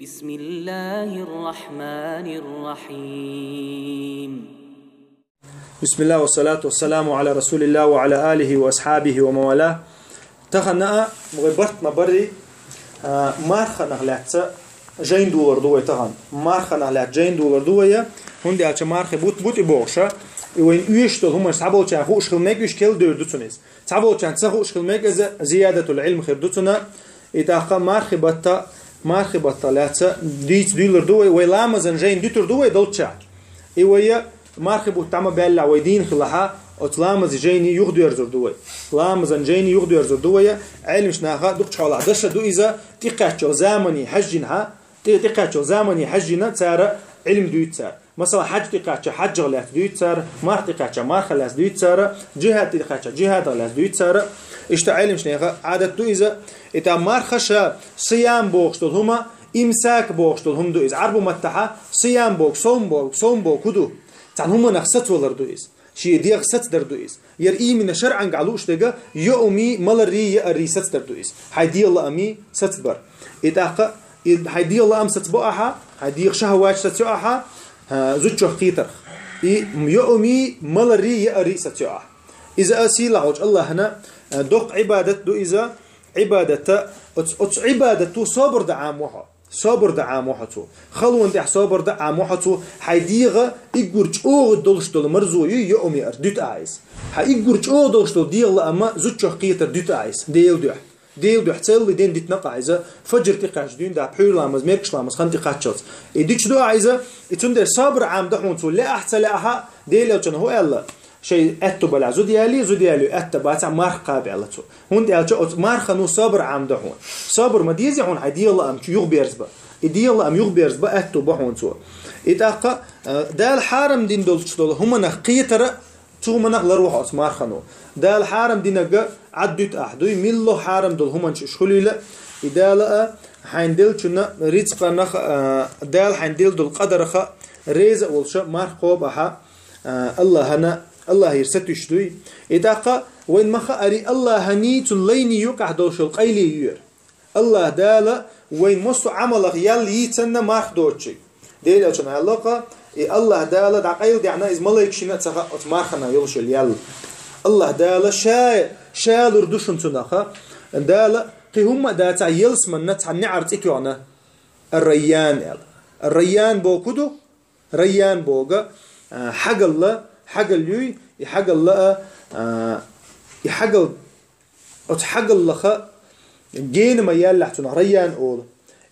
بسم الله الرحمن الرحيم. بسم الله والصلاة والسلام على رسول الله وعلى آله وأصحابه وموالاه. تخنا مغبرت مبري مارخنا لاتس جين دولار دوي تخن مارخنا لات جين دولار دوي هندي على مارخ بوت بوشة وين يشتغل هم صعبوا كان خوش خلمك يشكل دردتونيز صعبوا كان تخوش خلمك زيادة العلم خردتنا إذا مارخ بطة لاتس ديت دولار دوي ويلامزن جين ديتر دوي دولتشا إيويا مارخ بوت تعمل بيلا ويدين خلها أطلامز جيني يخدو يرزر دوي لامزن جيني يخدو يرزر دوي علم شناها دكتش حول عدشة دو إذا تقاتشو زامني حجنها تقاتشو زامني حجنا تسار علم دوي تسار مثلا حج تقاتشو حج غلات دوي تسار مارخ تقاتشو مارخ غلات دوي تسار جهاد تقاتشو جهاد غلات دوي تسار إشتا علم شناها عادة دو إذا مارخشا صيام بوغشتل هما إمساك بوغشتل هم دو إذا عربو متحا صيام بوغ صوم بوغ كدو تان هما نخصت ولر دو إذا شيء ديغ ست دردويس ير من شرعا قالوش دغه يومي ملري يري ست دردويس هيدي الله امي ستبر اتاق هيدي الله ام ستبوها هيدي شهوات ستوها زوجو قيتر يومي ملري يري ستوها اذا اسيل عوج الله هنا دوق عباده دو اذا عباده عباده صبر دعام وها صبر دعام وحتو خلون ده صبر دعام وحتو حيديغه يغورچ او دولشتول مرزو يومي اردت ايس حيغورچ او دولشتول ديغ اما زوچو قيتر دت ايس ديل دو حتل دين دت نقايزه فجر تقاش دين دا بحولامز ميركشلامز خنتي قاتشوت اديچ دو ايزه اتون صبر عام دحونتو لا احتلاها ديلوچن هو الله شيء أتو بلا زوديالو أتباع مارخ قابلته هون ديالش مارخ نو صبر عام دهون صبر ما ديزي هون عدي الله أم يخبرز با إدي الله أم يخبرز با أتو بهون تو إتاقة دال حارم دين دولش دول هم نخيتر تو من نغلروح أس مارخنو دال حارم دينك عدت أحدوي ملو حارم دول هم شخليله إدالة حندل شنا ريتس قنخ دال حندل دول قدر خ ريز والش مارخ قوبها الله هنا الله يرستش دوي إذا وين ما خاري الله هنيت ليني يقع دوش القيلي يير الله دالا وين مستو عمل يال يتنا ما خدوتشي ديل عشان علاقة الله دالا دقيل دعنا إز ملاك شنا تخا ما خنا يلش اليال الله دالا شال ردوشن تناخا دالا قهم داتا يلس من نت عن نعرت إكوانا الريان بوكدو ريان بوجا حق الله حق اليوي يحق الله يحق أتحق الله جين ما يلحتون ريان أول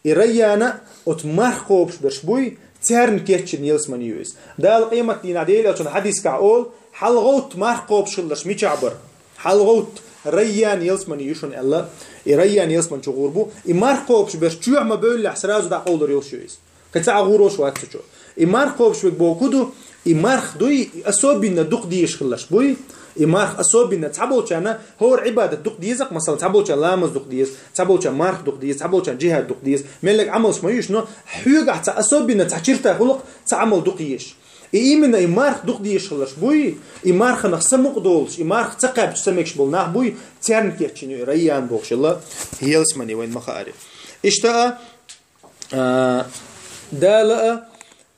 الريانة أتمرخوبش برشبوي تهرن كيتشن يلسمن يويس ده القيمة دي ناديل أتون حديث كأول حلغوت مرخوبش اللش مي عبر حلغوت ريان يلسمن يوشون الله الريان يلسمن شغوربو يمرخوبش برشجوع ما بقول لحسرازو ده قول ريوش يويس كتاع غوروش واتشو يمرخوبش بوكودو إمارخ دوي أصوبنا دق ديش خلاص بوي إمارخ أصوبنا تعبوا كنا هو عبادة دق ديزك مثلا تعبوا كنا لامز دق ديز تعبوا كنا مارخ دق ديز تعبوا كنا جهاد دق ديز ملك عمل سمايش نو حيوقع أصوبنا تعشيرته خلق تعمل دقيش إيمنا إمارخ دق ديش خلاص بوي إمارخ نخسمق دولش إمارخ تقاب تسميكش بولناه بوي تيرن كيرتشينو ريان بوخش الله هيلسمني وين ما خارج إشتاء دالة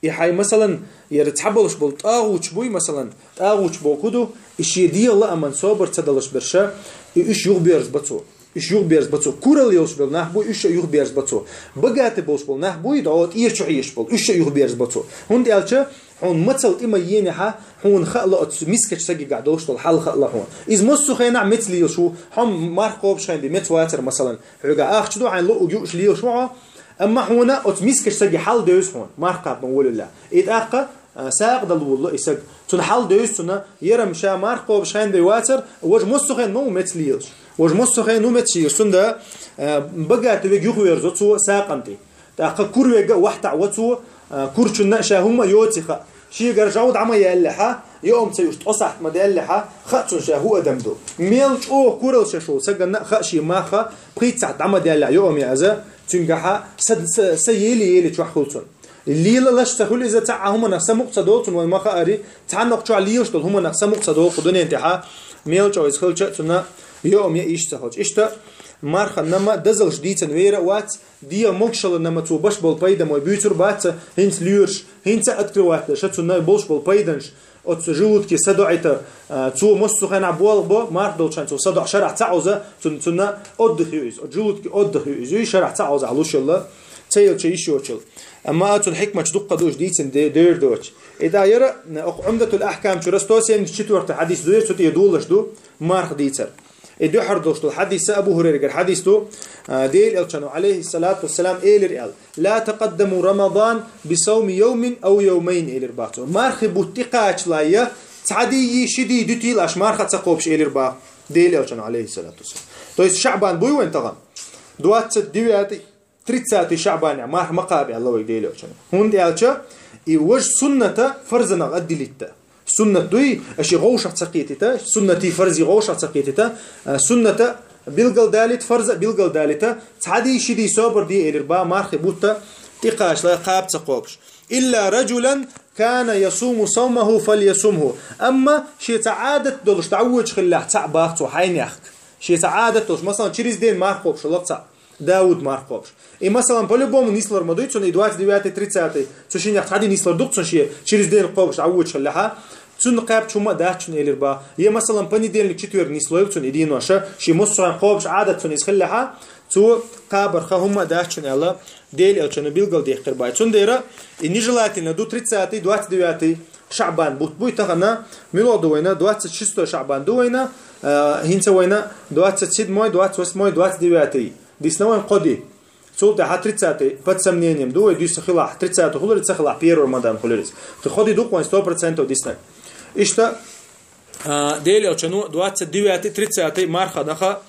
يحي مثلا يرتحبلش بالطاغوش بوي مثلا طاغوش بوكدو إيش يدي الله أمن صابر تدلش برشا إيش يخبرز بتو كورل يوش بالناه بوي إيش يخبرز بتو بقات بوش بالناه بوي دعوت إيش عيش بول إيش يخبرز بتو هون ديالشة هون مثل إما ينها هون خلق مسكش سجى قعدوش طول حل خلق هون إذا مصو خينا مثل يشو هم ماركوب شين بمتواتر مثلا حاجة أخشدو عن لو يوش ليشوا أما هنا أتمسكش سجى حال دوس هون ماركب نقول الله إذا ساق دلول يسق تنحل دوس تنا يرم شا ماركب شين بواتر وج مستخين نو مثليش وج مستخين نو مثليش تندا بقى تبي يخوير زتو ساقنتي تأخذ كرويجا واحد عوتو كورشنا شاهم يوتيخا شيء جرجعود عم يلحها يوم تيوش تصحت ما يلحها خاتون شاهو أدمدو ميلش أو كورل ششو سجنا خاشي ما خا بقيت ساعة عم يلح يوم يعزا تنجحها سيلي تروحولتون اللي لا تقول إذا تعهم نفسهم قصدوتون وما خاري تعنق شو عليوش دول هم نفسهم قصدوا قدني انتحا ميلش أو يسخل شتنا يوم يعيش تهج إشتا مارخ نما دزل جديتن ويرا وات دي مكشل نما تو باش بول بايدا مو بيوتر بات هنت ليورش هنت اتكروات شتو ناي بولش بول بايدنش ات جوت كي سدعت تو مسو خنا بول بو مارخ دولشان تو سدع شرع تعوزه تنا ادخيوز جوت كي ادخيوز شرع تعوز علوش الله تيل شي شوچل اما اتو الحكمه تدق دوش ديتن دير دوش اذا يرى عمده الاحكام شرستوسين تشتورت حديث دوير تي يدولش دو مارخ ديتر ادو حردوش الحديث ابو هريره الحديث تو ديل الشنو عليه الصلاه والسلام ايلر لا تقدموا رمضان بصوم يوم او يومين ايلر باتو مارخ بوتقاش لايه تعدي شديد تيلاش مارخ تقوبش ايلر با ديل الشنو عليه الصلاه والسلام تو شعبان بوي وين طغى دوات ديواتي 30 شعبان مارخ مقابي الله يديل الشنو هون ديالچا يوج سنه فرزنا قدلت سنة دوي أشي غوشة تقيتتا سنة فرزي غوشة تقيتتا سنة بيلقل دالت فرز بيلقل دالتا تعدي شدي صبر دي الربا مارخ بوتا تقاش لا قاب تقوبش إلا رجلا كان يصوم صومه فليصومه أما شي تعادت دولش تعوج خلاه تعباخ وحين يخك شي تعادت دولش مثلا تشريز دين مارخوبش لقطع داود مارخوبش и مثلا по-любому нислар мадуйцун и 29-30 цушин яхтади нислар дукцун шие через день ковш ауч халаха цун қаб чума дачун элирба е مثلا понедельник четверг нислоевцун идиноша ши мусран ковш адатун исхалаха цу қабр хахума дачун ала дел элчун билгал дехтербай цун дера и нежелательно до 30-29 шабан будет тагана милоду война 26 шабан дуйна хинца война 27 28 29 диснован коди صوت ح 30 под сомнением дуе дис хила 30 хулрица хила первый рамадан хулриц ты ходи дук 100% дисна ишта дели очану 29 30 марха наха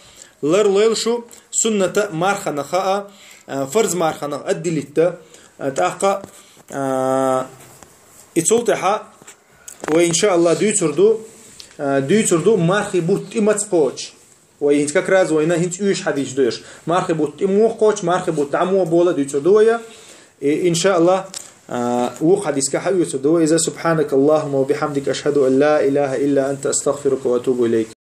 лер лелшу сунната марха наха فرض марха нах аддилитта таqa ицултаха وان شاء الله дүйцурду мархи бут имацпоч وين как раз война хинц уйш хадиш дуеш мархи бут имох коч мархи бут аму бола дүйцурдуя ان شاء الله وحديث كحيوس دو إذا سبحانك اللهم وبحمدك أشهد أن لا إله إلا أنت أستغفرك وأتوب إليك